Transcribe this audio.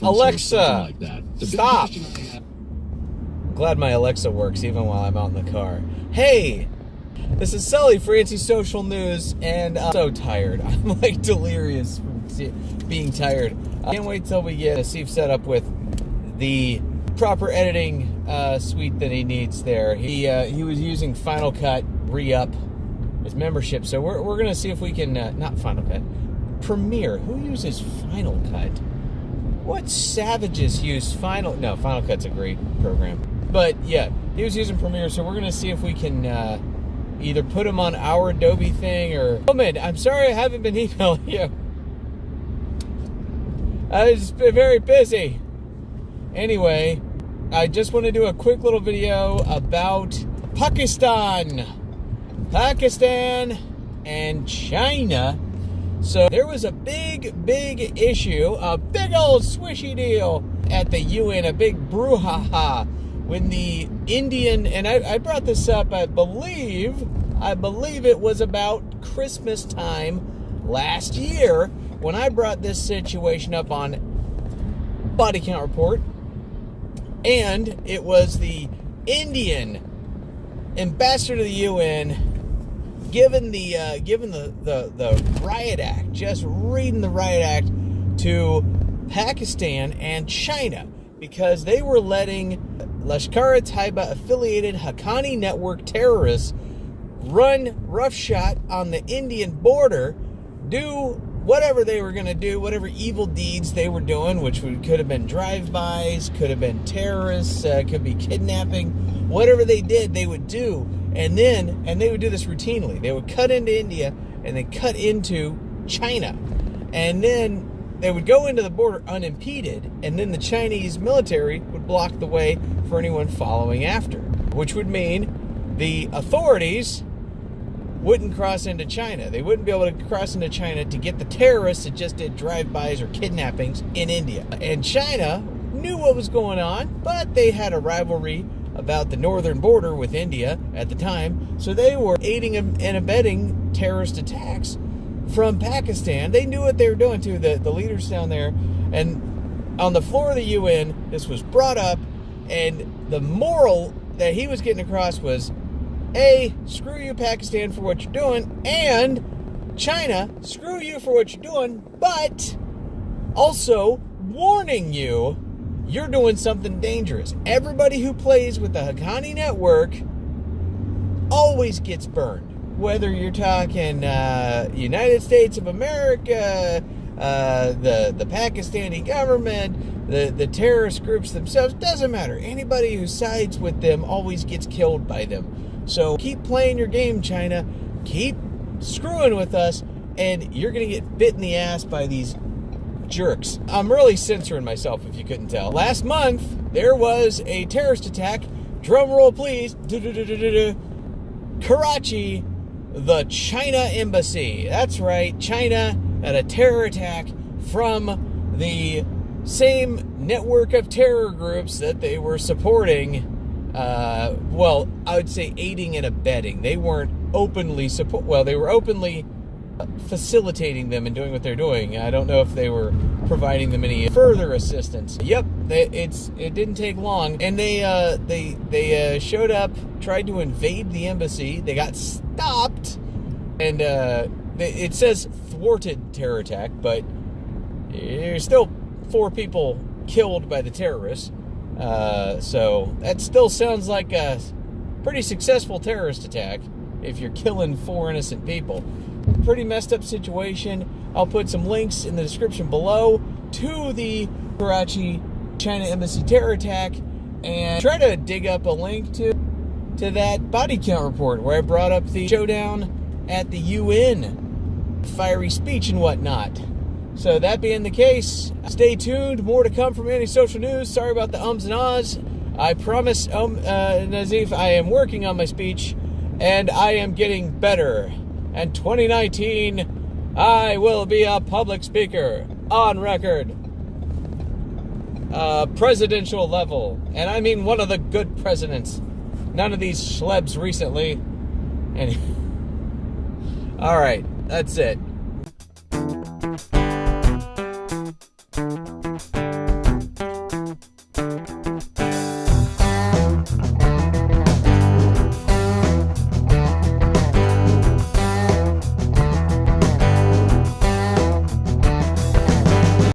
Alexa, like that. stop. Glad my Alexa works even while I'm out in the car. Hey, this is Sully for Anti-Social News, and I'm so tired. I'm like delirious from being tired. I can't wait till we get Steve set up with the proper editing suite that he needs there. He was using Final Cut re-up his membership, so we're gonna see if we can not Final Cut, Premiere. Who uses Final Cut? What savages use Final? No, Final Cut's a great program. But yeah, he was using Premiere, so we're gonna see if we can either put him on our Adobe thing or... Omid, I'm sorry I haven't been emailing you. I've just been very busy. Anyway, I just want to do a quick little video about Pakistan and China. So there was a big issue, a big old swishy deal at the UN, a big brouhaha when the Indian, and I brought this up, I believe it was about Christmas time last year when I brought this situation up on Body Count Report, and it was the Indian ambassador to the UN given the riot act, just reading the riot act to Pakistan and China, because they were letting lashkar-e-taibe affiliated Haqqani network terrorists run roughshod on the Indian border, do whatever they were going to do, whatever evil deeds they were doing, which could have been drive-bys, could have been terrorists, could be kidnapping, whatever they did, they would do. And they would do this routinely. They would cut into India and then cut into China. And then they would go into the border unimpeded, and then the Chinese military would block the way for anyone following after, which would mean the authorities wouldn't cross into China. They wouldn't be able to cross into China to get the terrorists that just did drive-bys or kidnappings in India. And China knew what was going on, but they had a rivalry about the northern border with India at the time, so they were aiding and abetting terrorist attacks from Pakistan. They knew what they were doing too, the leaders down there. And on the floor of the UN, this was brought up, and the moral that he was getting across was, A, screw you, Pakistan, for what you're doing, and China, screw you for what you're doing, but also warning you, you're doing something dangerous. Everybody who plays with the Haqqani network always gets burned. Whether you're talking United States of America, the Pakistani government, the terrorist groups themselves, doesn't matter. Anybody who sides with them always gets killed by them. So keep playing your game, China. Keep screwing with us, and you're going to get bit in the ass by these jerks. I'm really censoring myself if you couldn't tell. Last month, there was a terrorist attack. Drum roll, please. Karachi, the China embassy. That's right, China had a terror attack from the same network of terror groups that they were supporting. Well, I would say aiding and abetting. They weren't openly they were openly facilitating them and doing what they're doing. I don't know if they were providing them any further assistance. Yep, it didn't take long, and they showed up, tried to invade the embassy. They got stopped, and it says thwarted terror attack, but there's still 4 people killed by the terrorists. So that still sounds like a pretty successful terrorist attack if you're killing 4 innocent people. Pretty messed up situation. I'll put some links in the description below to the Karachi China embassy terror attack, and try to dig up a link to that body count report where I brought up the showdown at the UN, fiery speech and whatnot. So that being the case, stay tuned. More to come from Anti-Social News. Sorry about the ums and ahs. I promise, Nazif, I am working on my speech, and I am getting better. And 2019, I will be a public speaker, on record, presidential level. And I mean one of the good presidents. None of these schlebs recently. And all right, that's it.